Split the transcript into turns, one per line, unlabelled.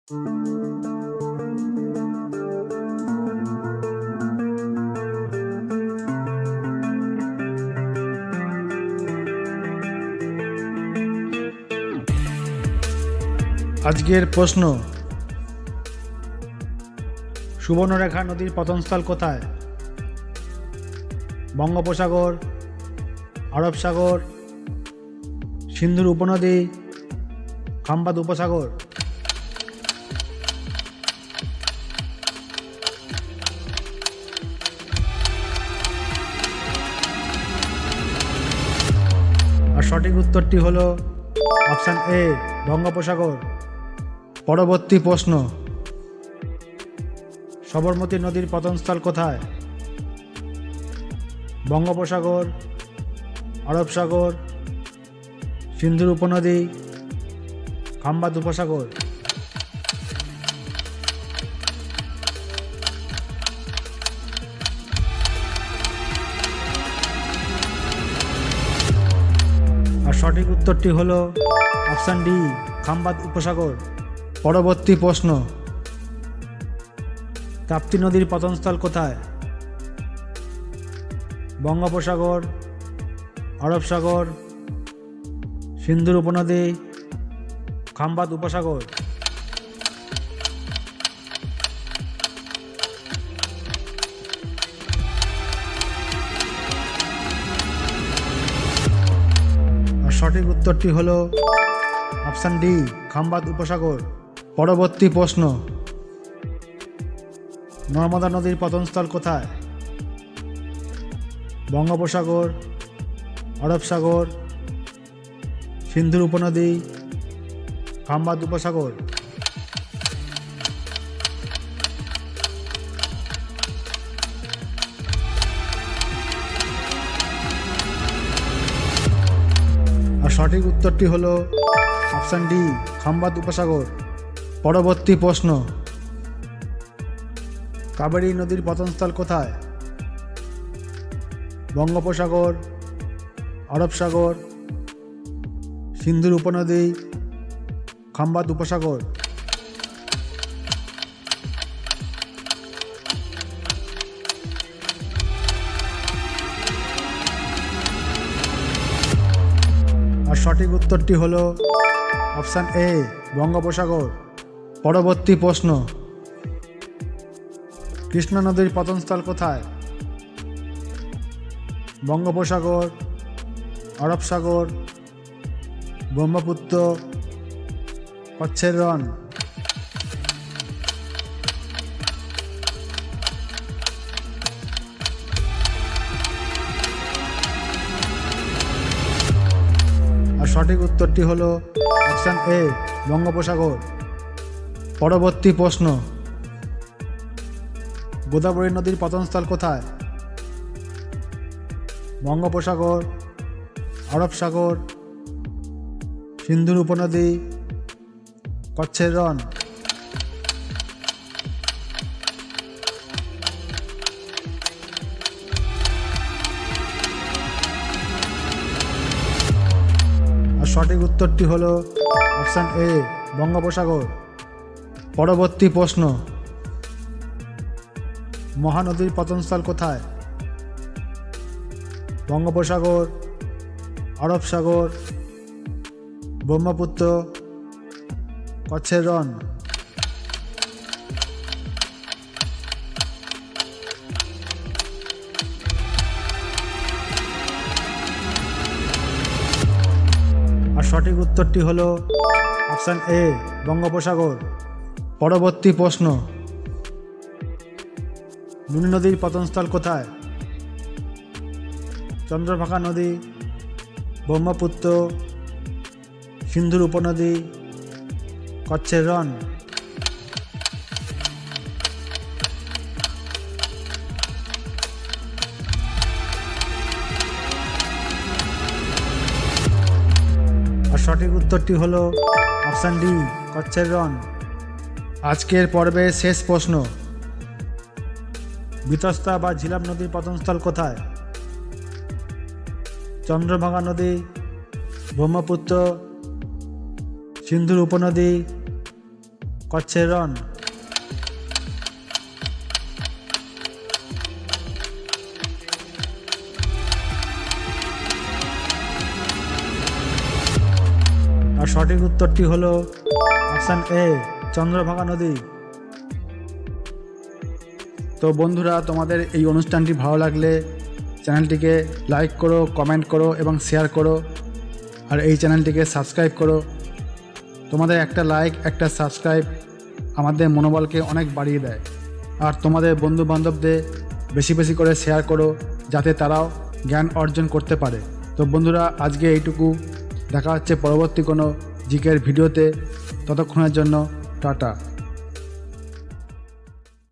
আজকের প্রশ্ন, সুবর্ণরেখা নদীর পতনস্থল কোথায়? বঙ্গোপসাগর, আরব সাগর, সিন্ধুর উপনদী, খাম্বাদ উপসাগর। আর সঠিক উত্তরটি হলো অপশান এ, বঙ্গোপসাগর। পরবর্তী প্রশ্ন, সবরমতী নদীর পতনস্থল কোথায়? বঙ্গোপসাগর, আরব সাগর, সিন্ধুর উপনদী, খাম্বাদ উপসাগর। আর সঠিক উত্তরটি হলো অপশান ডি, খাম্বাদ উপসাগর। পরবর্তী প্রশ্ন, তাপ্তি নদীর পতনস্থল কোথায়? বঙ্গোপসাগর, আরব সাগর, সিন্ধুর উপনদী, খাম্বাদ উপসাগর। আর সঠিক উত্তরটি হলো অপশান ডি, খাম্বাদ উপসাগর। পরবর্তী প্রশ্ন, নর্মদা নদীর পতনস্থল কোথায়? বঙ্গোপসাগর, আরব সাগর, সিন্ধুর উপনদী, খাম্বাদ উপসাগর। আর সঠিক উত্তরটি হলো অপশান ডি, খাম্বাদ উপসাগর। পরবর্তী প্রশ্ন, কাবেরী নদীর পতনস্থল কোথায়? বঙ্গোপসাগর, আরব সাগর, সিন্ধুর উপনদী, খাম্বাদ উপসাগর। আর সঠিক উত্তরটি হলো অপশান এ, বঙ্গোপসাগর। পরবর্তী প্রশ্ন, কৃষ্ণা নদীর পতনস্থল কোথায়? বঙ্গোপসাগর, আরব সাগর, ব্রহ্মপুত্র, কচ্ছের রণ। আর সঠিক উত্তরটি হলো অপশান এ, বঙ্গোপসাগর। পরবর্তী প্রশ্ন, গোদাবরী নদীর পতনস্থল কোথায়? বঙ্গোপসাগর, আরব সাগর, সিন্ধুর উপনদী, কচ্ছের রণ। আর সঠিক উত্তরটি হলো অপশান এ, বঙ্গোপসাগর। পরবর্তী প্রশ্ন, মহানদীর পতনস্থল কোথায়? বঙ্গোপসাগর, আরব সাগর, ব্রহ্মপুত্র, কচ্ছের রণ। আর সঠিক উত্তরটি হলো অপশান এ, বঙ্গোপসাগর। পরবর্তী প্রশ্ন, লুনি নদীর পতনস্থল কোথায়? চন্দ্রভাগা নদী, ব্রহ্মপুত্র, সিন্ধুর উপনদী, কচ্ছের রণ। আর সঠিক উত্তরটি হলো অপশান ডি, কচ্ছের রণ। আজকের পর্বের শেষ প্রশ্ন, বিতস্তা বা ঝিলাম নদীর পতনস্থল কোথায়? চন্দ্রভাগা নদী, ব্রহ্মপুত্র, সিন্ধুর উপনদী, কচ্ছের রন। আর সঠিক উত্তরটি হলো অপশান এ, চন্দ্রভাগা নদী। তো বন্ধুরা, তোমাদের এই অনুষ্ঠানটি ভালো লাগলে চ্যানেলটিকে লাইক করো, কমেন্ট করো এবং শেয়ার করো। আর এই চ্যানেলটিকে সাবস্ক্রাইব করো। তোমাদের একটা লাইক, একটা সাবস্ক্রাইব আমাদের মনোবলকে অনেক বাড়িয়ে দেয়। আর তোমাদের বন্ধুবান্ধবদের বেশি বেশি করে শেয়ার করো, যাতে তারাও জ্ঞান অর্জন করতে পারে। তো বন্ধুরা, আজকে এইটুকু। দেখা হচ্ছে পরবর্তী কোনো জিকের ভিডিওতে। ততক্ষণের জন্য টাটা।